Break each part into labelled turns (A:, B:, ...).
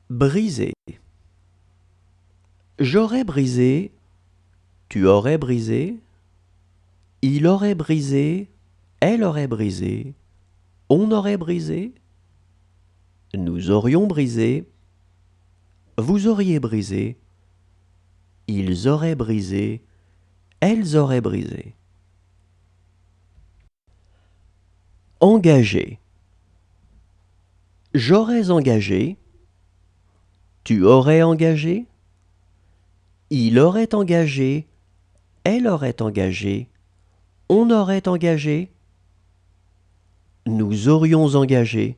A: Briser. J'aurais brisé, tu aurais brisé, il aurait brisé, elle aurait brisé, on aurait brisé, nous aurions brisé, vous auriez brisé, ils auraient brisé, elles auraient brisé. Engager. J'aurais engagé, tu aurais engagé, il aurait engagé, elle aurait engagé, on aurait engagé, nous aurions engagé,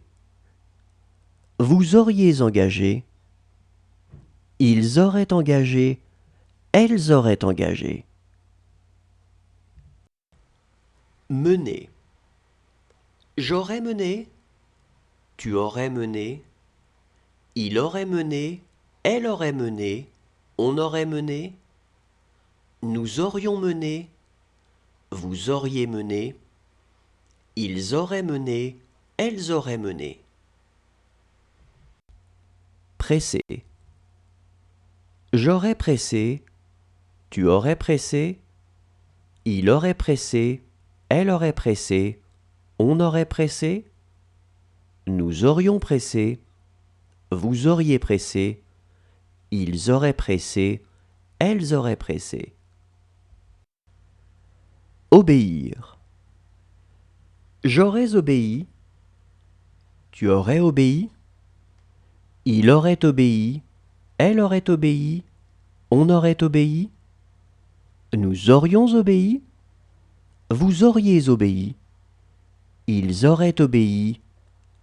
A: vous auriez engagé, ils auraient engagé, elles auraient engagé. Mener. J'aurais mené, tu aurais mené, il aurait mené, elle aurait mené, on aurait mené, nous aurions mené, vous auriez mené, ils auraient mené, elles auraient mené. Presser. J'aurais pressé, tu aurais pressé, il aurait pressé, elle aurait pressé, on aurait pressé, nous aurions pressé, vous auriez pressé, ils auraient pressé, elles auraient pressé. Obéir. J'aurais obéi, tu aurais obéi, il aurait obéi, elle aurait obéi, on aurait obéi, nous aurions obéi, vous auriez obéi, ils auraient obéi,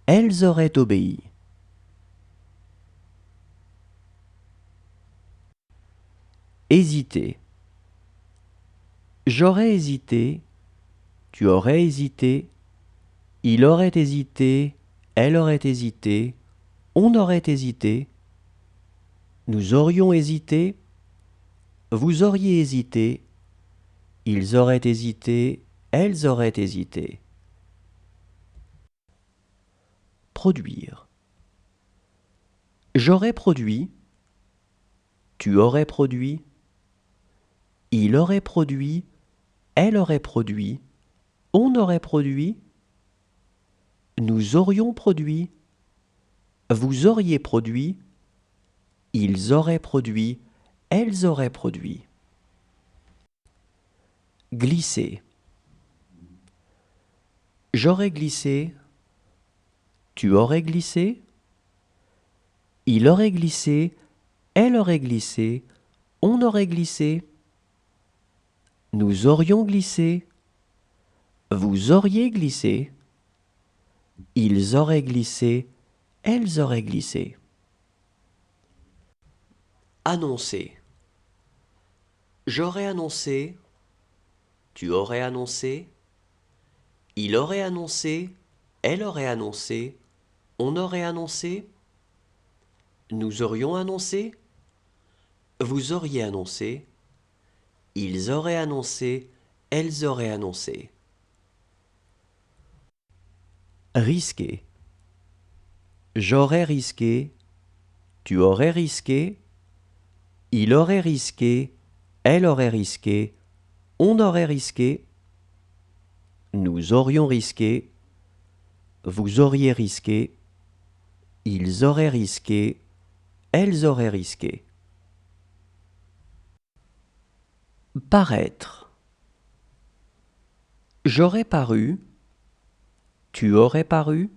A: elles auraient obéi. Hésiter. J'aurais hésité, tu aurais hésité, il aurait hésité, elle aurait hésité, on aurait hésité, nous aurions hésité, vous auriez hésité, ils auraient hésité, elles auraient hésité. Produire. J'aurais produit, tu aurais produit, il aurait produit, elle aurait produit, on aurait produit, nous aurions produit, vous auriez produit, ils auraient produit, elles auraient produit. Glisser. J'aurais glissé, tu aurais glissé, il aurait glissé, elle aurait glissé, on aurait glissé, nous aurions glissé, vous auriez glissé, ils auraient glissé, elles auraient glissé. Annoncer. J'aurais annoncé, tu aurais annoncé, il aurait annoncé, elle aurait annoncé, on aurait annoncé, nous aurions annoncé, vous auriez annoncé, ils auraient annoncé, elles auraient annoncé. Risquer. J'aurais risqué, tu aurais risqué, il aurait risqué, elle aurait risqué, on aurait risqué, nous aurions risqué, vous auriez risqué, ils auraient risqué, elles auraient risqué. Paraître. J'aurais paru, tu aurais paru,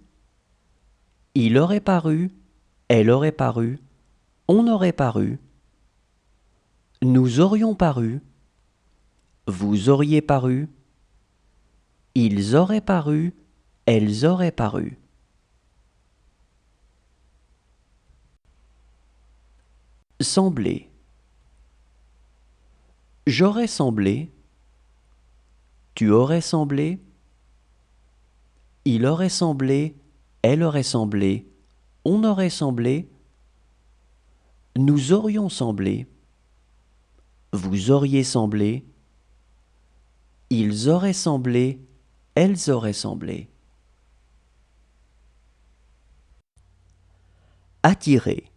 A: il aurait paru, elle aurait paru, on aurait paru, nous aurions paru, vous auriez paru, ils auraient paru, elles auraient paru. Sembler. J'aurais semblé, tu aurais semblé, il aurait semblé, elle aurait semblé, on aurait semblé, nous aurions semblé, vous auriez semblé, ils auraient semblé, elles auraient semblé. Attirer.